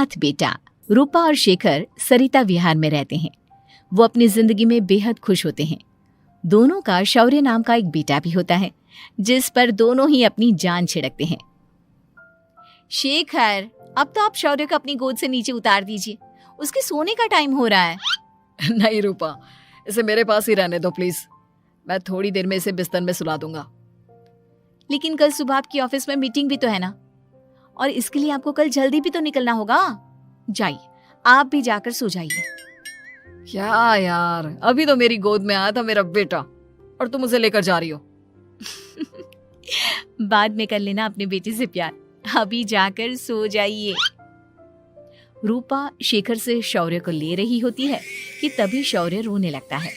नाथ बेटा। रूपा और शेखर सरिता विहार में रहते हैं। वो अपनी जिंदगी में बेहद खुश होते हैं। दोनों का शौर्य नाम का एक बेटा भी होता है, जिस पर दोनों ही अपनी जान छिड़कते हैं। शेखर, अब तो आप शौर्य को अपनी गोद से नीचे उतार दीजिए, उसके सोने का टाइम हो रहा है। नहीं रूपा, इसे मेरे पास ही रहने दो प्लीज। मैं थोड़ी देर में इसे बिस्तर में सुला दूंगा। लेकिन कल सुबह आपकी ऑफिस में मीटिंग भी तो है ना, और इसके लिए आपको कल जल्दी भी तो निकलना होगा। जाइए, आप भी जाकर सो जाइए। क्या यार, अभी तो मेरी गोद में आया था मेरा बेटा और तुम उसे लेकर जा रही हो। बाद में कर लेना अपने बेटे से प्यार, अभी जाकर सो जाइए। रूपा शेखर से शौर्य को ले रही होती है कि तभी शौर्य रोने लगता है।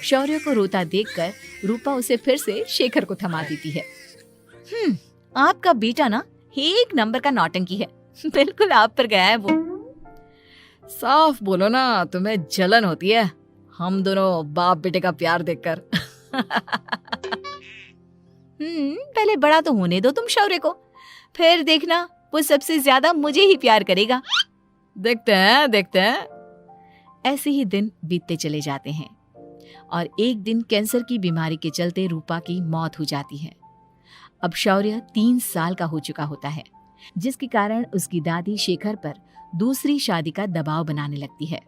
शौर्य को रोता देखकर रूपा उसे फिर से शेखर को थमा देती है। आपका बेटा ना एक नंबर का नौटंकी है, बिल्कुल आप पर गया है वो। साफ बोलो ना, तुम्हें जलन होती है हम दोनों बाप बेटे का प्यार देखकर। पहले बड़ा तो होने दो तुम शौर्य को, फिर देखना वो सबसे ज्यादा मुझे ही प्यार करेगा। देखते हैं। ऐसे ही दिन बीतते चले जाते हैं और एक दिन कैंसर की बीमारी के चलते रूपा की मौत हो जाती है। अब शौर्य 3 साल का हो चुका होता है, जिसके कारण उसकी दादी शेखर पर दूसरी शादी का दबाव बनाने लगती है।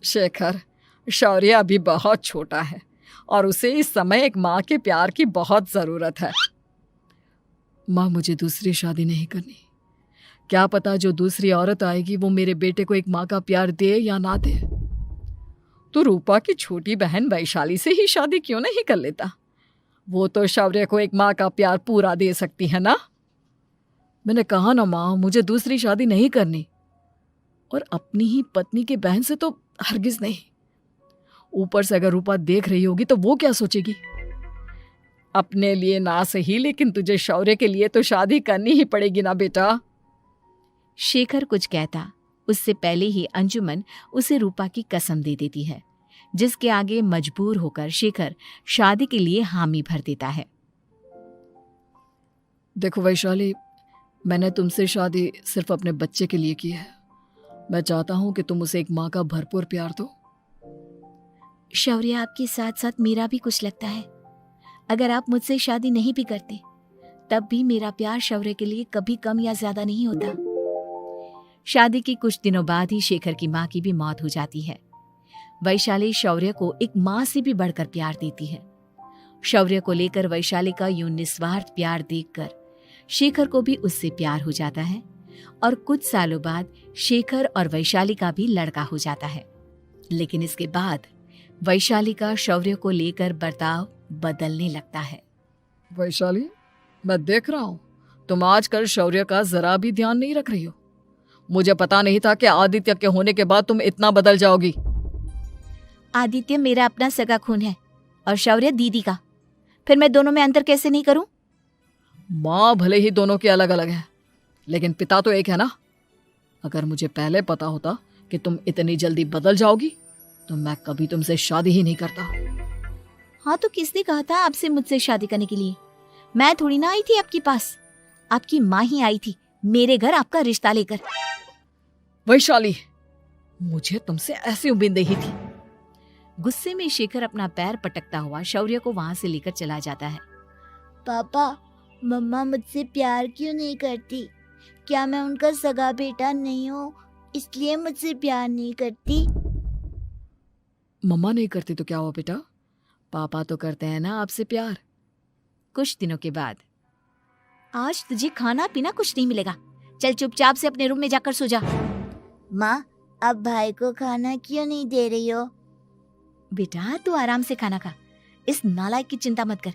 शेखर, शौर्य अभी बहुत छोटा है और उसे इस समय एक माँ के प्यार की बहुत जरूरत है। माँ, मुझे दूसरी शादी नहीं करनी। क्या पता जो दूसरी औरत आएगी वो मेरे बेटे को एक माँ का प्यार दे या ना दे। तो रूपा की छोटी बहन वैशाली से ही शादी क्यों नहीं कर लेता? वो तो शौर्य को एक माँ का प्यार पूरा दे सकती है ना। मैंने कहा ना माँ, मुझे दूसरी शादी नहीं करनी, और अपनी ही पत्नी की बहन से तो हरगिज नहीं। ऊपर से अगर रूपा देख रही होगी तो वो क्या सोचेगी? अपने लिए ना सही, लेकिन तुझे शौर्य के लिए तो शादी करनी ही पड़ेगी ना बेटा। शेखर कुछ कहता उससे पहले ही अंजुमन उसे रूपा की कसम दे देती है, जिसके आगे मजबूर होकर शेखर शादी के लिए हामी भर देता है। देखो वैशाली, मैंने तुमसे शादी सिर्फ अपने बच्चे के लिए की है। मैं चाहता हूं कि तुम उसे एक माँ का भरपूर प्यार दो। शौर्य, आपके साथ साथ मेरा भी कुछ लगता है। अगर आप मुझसे शादी नहीं भी करते तब भी मेरा प्यार शौर्य के लिए कभी कम या ज्यादा नहीं होता। शादी के कुछ दिनों बाद ही शेखर की माँ की भी मौत हो जाती है। वैशाली शौर्य को एक माँ से भी बढ़कर प्यार देती है। शौर्य को लेकर वैशाली का यूं निस्वार्थ प्यार देखकर शेखर को भी उससे प्यार हो जाता है और कुछ सालों बाद शेखर और वैशाली का भी लड़का हो जाता है। लेकिन इसके बाद वैशाली का शौर्य को लेकर बर्ताव बदलने लगता है। वैशाली, मैं देख रहा हूँ तुम आजकल शौर्य का जरा भी ध्यान नहीं रख रही हो। मुझे पता नहीं था कि आदित्य के होने के बाद तुम इतना बदल जाओगी। आदित्य मेरा अपना सगा खून है और शौर्य दीदी का, फिर मैं दोनों में अंतर कैसे नहीं करूं? माँ भले ही दोनों की अलग अलग है, लेकिन पिता तो एक है ना। अगर मुझे पहले पता होता कि तुम इतनी जल्दी बदल जाओगी तो मैं कभी तुमसे शादी ही नहीं करता। हाँ, तो किसने कहा था आपसे मुझसे शादी करने के लिए? मैं थोड़ी ना आई थी आपके पास, आपकी माँ ही आई थी मेरे घर आपका रिश्ता लेकर। वैशाली, मुझे तुमसे ऐसी उम्मीद नहीं थी। गुस्से में शेखर अपना पैर पटकता हुआ शौर्य को वहां से लेकर चला जाता है। पापा, मम्मा मुझसे प्यार क्यों नहीं करती? क्या मैं उनका सगा बेटा नहीं हूँ इसलिए मुझसे प्यार नहीं करती? मम्मा नहीं करती तो क्या हुआ बेटा, पापा तो करते हैं ना आपसे प्यार। कुछ दिनों के बाद, आज तुझे खाना पीना कुछ नहीं मिलेगा, चल चुपचाप से अपने रूम में जाकर सो जा। माँ, अब भाई को खाना क्यों नहीं दे रही हो? बेटा तू आराम से खाना खा, इस नालायक की चिंता मत कर।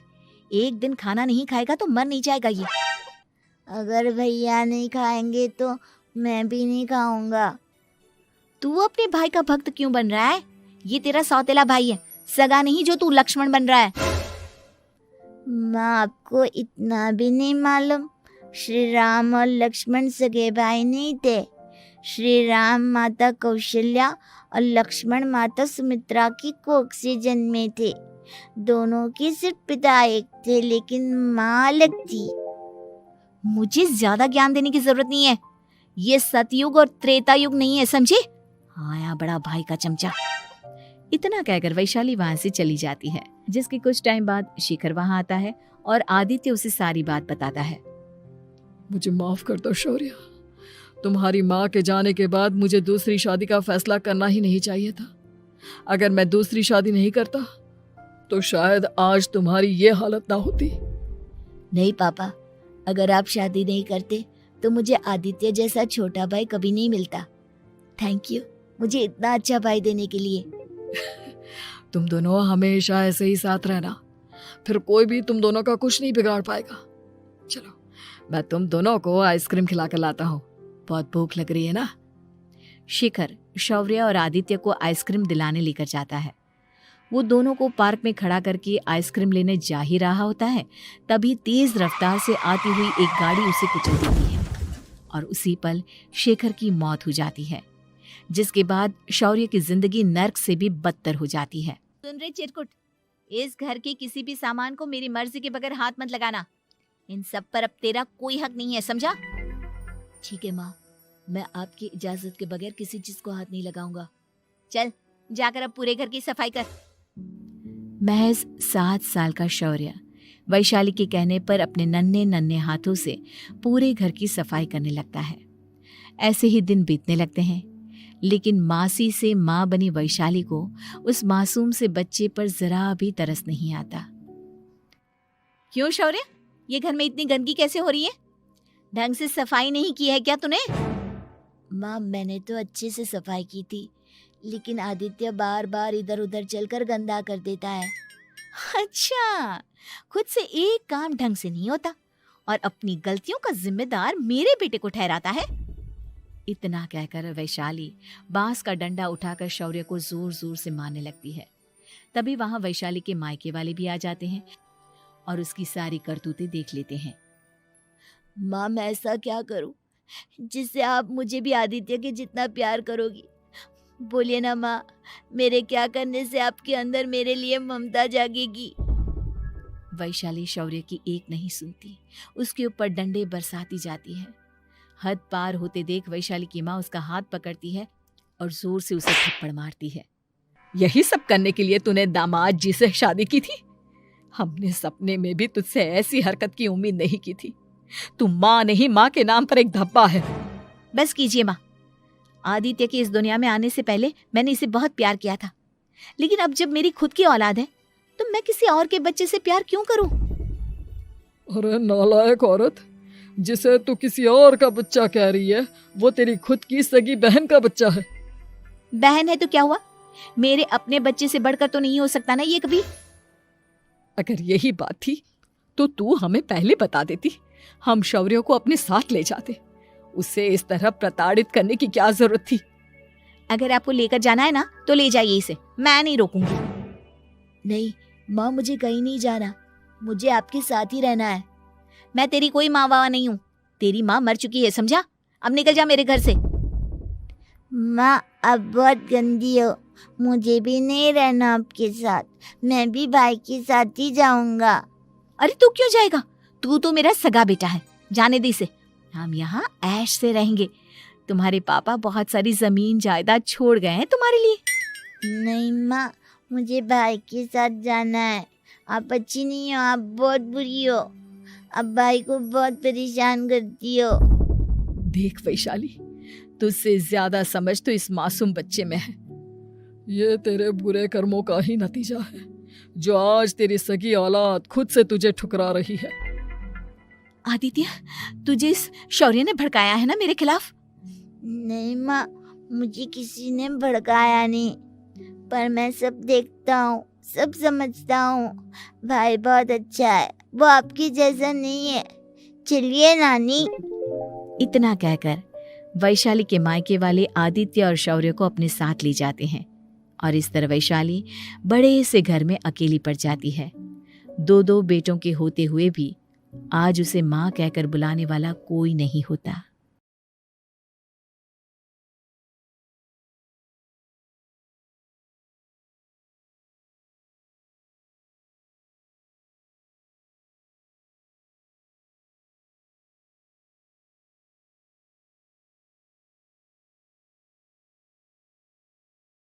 एक दिन खाना नहीं खाएगा तो मर नहीं जाएगा ये। अगर भैया नहीं खाएंगे तो मैं भी नहीं खाऊंगा। तू अपने भाई का भक्त क्यों बन रहा है? ये तेरा सौतेला भाई है, सगा नहीं जो तू लक्ष्मण बन रहा है। माँ, आपको इतना भी नहीं मालूम? श्री राम और लक्ष्मण सगे भाई नहीं थे। श्री राम माता कौशल्या और लक्ष्मण माता सुमित्रा की कोख से जन्मे थे। दोनों के सिर्फ पिता एक थे, लेकिन माँ अलग थी। मुझे ज्यादा ज्ञान देने की जरूरत नहीं है। ये सतयुग और त्रेता युग नहीं है, समझे? आया बड़ा भाई का चमचा। इतना कहकर वैशाली वहां से चली जाती है। जिसके कुछ टाइम बाद शिखर वहां आता है और आदित्य उसे सारी बात बताता है। मुझे माफ कर दो शौर्य, तुम्हारी माँ के जाने के बाद मुझे दूसरी शादी का फैसला करना ही नहीं चाहिए था। अगर मैं दूसरी शादी नहीं करता तो शायद आज तुम्हारी ये हालत ना होती। नहीं पापा, अगर आप शादी नहीं करते तो मुझे आदित्य जैसा छोटा भाई कभी नहीं मिलता। थैंक यू मुझे इतना अच्छा भाई देने के लिए। तुम दोनों हमेशा ऐसे ही साथ रहना, फिर कोई भी तुम दोनों का कुछ नहीं बिगाड़ पाएगा। चलो मैं तुम दोनों को आइसक्रीम खिला कर लाता हूँ, बहुत भूख लग रही है ना। शिखर शौर्य और आदित्य को आइसक्रीम दिलाने लेकर जाता है। वो दोनों को पार्क में खड़ा करके आइसक्रीम लेने जा ही रहा होता है, तभी तेज रफ्तार से आती हुई एक गाड़ी उसे कुचल देती है और उसी पल शेखर की मौत हो जाती है, जिसके बाद शौर्य की जिंदगी नर्क से भी बदतर हो जाती है। सुन रे चिरकुट, इस घर के किसी भी सामान को मेरी मर्जी के बगैर हाथ मत लगाना। इन सब पर अब तेरा कोई हक नहीं है, समझा? ठीक है माँ, मैं आपकी इजाजत के बगैर किसी चीज को हाथ नहीं लगाऊंगा। चल जाकर अब पूरे घर की सफाई कर। महज 7 साल का शौर्य वैशाली के कहने पर अपने नन्हे नन्हे हाथों से पूरे घर की सफाई करने लगता है। ऐसे ही दिन बीतने लगते हैं, लेकिन मासी से माँ बनी वैशाली को उस मासूम से बच्चे पर जरा भी तरस नहीं आता। क्यों शौर्य, ये घर में इतनी गंदगी कैसे हो रही है? ढंग से सफाई नहीं की है क्या तूने? माँ मैंने तो अच्छे से सफाई की थी, लेकिन आदित्य बार बार इधर उधर चलकर गंदा कर देता है। अच्छा, खुद से एक काम ढंग से नहीं होता और अपनी गलतियों का जिम्मेदार मेरे बेटे को ठहराता है। इतना कहकर वैशाली बांस का डंडा उठाकर शौर्य को जोर जोर से मारने लगती है। तभी वहां वैशाली के मायके वाले भी आ जाते हैं और उसकी सारी करतूतें देख लेते हैं। माँ मैं ऐसा क्या करूं जिससे आप मुझे भी आदित्य के जितना प्यार करोगी? बोलिए ना माँ, मेरे क्या करने से आपके अंदर मेरे लिए ममता जागेगी? वैशाली शौर्य की एक नहीं सुनती, उसके ऊपर डंडे बरसाती जाती है। हद पार होते देख वैशाली की माँ उसका हाथ पकड़ती है और जोर से उसे थप्पड़ मारती है। यही सब करने के लिए तूने दामाद जी से शादी की थी? हमने सपने में भी तुझसे ऐसी हरकत की उम्मीद नहीं की थी। तू माँ नहीं, माँ के नाम पर एक धब्बा है। बस कीजिए माँ, आदित्य के इस दुनिया में आने से पहले मैंने इसे बहुत प्यार किया था, लेकिन अब जब मेरी खुद की औलाद है तो मैं किसी और के बच्चे से प्यार क्यों करूं? अरे नालायक औरत, जिसे तू किसी और का बच्चा कह रही है वो तेरी खुद की सगी बहन का बच्चा है। बहन है तो क्या हुआ, मेरे अपने बच्चे से बढ़कर तो नहीं हो सकता ना ये कभी। अगर यही बात थी तो तू हमें पहले बता देती, हम शौर्य को अपने साथ ले जाते। उसे इस तरह प्रताड़ित करने की क्या जरूरत थी? अगर आपको लेकर जाना है ना तो ले जाइए इसे, मैं नहीं रोकूंगी। नहीं माँ, मुझे कहीं नहीं जाना, मुझे आपके साथ ही रहना है। मैं तेरी कोई माँ बाबा नहीं हूँ, तेरी माँ मर चुकी है, समझा? अब निकल जा मेरे घर से। माँ आप बहुत गंदी हो, मुझे भी नहीं रहना आपके साथ, मैं भी भाई के साथ ही जाऊंगा। अरे तू क्यों जाएगा, तू तो मेरा सगा बेटा है, जाने दे इसे। हम यहाँ ऐश से रहेंगे, तुम्हारे पापा बहुत सारी जमीन जायदाद छोड़ गए हैं तुम्हारे लिए। नहीं माँ, मुझे भाई के साथ जाना है। आप अच्छी नहीं हो, आप बहुत बुरी हो, आप भाई को बहुत परेशान करती हो। देख वैशाली, तुझसे ज्यादा समझ तो इस मासूम बच्चे में है। ये तेरे बुरे कर्मों का ही नतीजा है जो आज तेरी सगी औलाद खुद से तुझे ठुकरा रही है। आदित्य, तुझे इस शौर्य ने भड़काया है ना मेरे खिलाफ? नहीं माँ, मुझे किसी ने भड़काया नहीं, पर मैं सब देखता हूँ, सब समझता हूँ। भाई बहुत अच्छा है, वो आपकी जैसा नहीं है। चलिए नानी। इतना कहकर वैशाली के मायके वाले आदित्य और शौर्य को अपने साथ ले जाते हैं और इस तरह वैशाली बड़े से घर में अकेली पड़ जाती है। 2 बेटों के होते हुए भी आज उसे माँ कहकर बुलाने वाला कोई नहीं होता।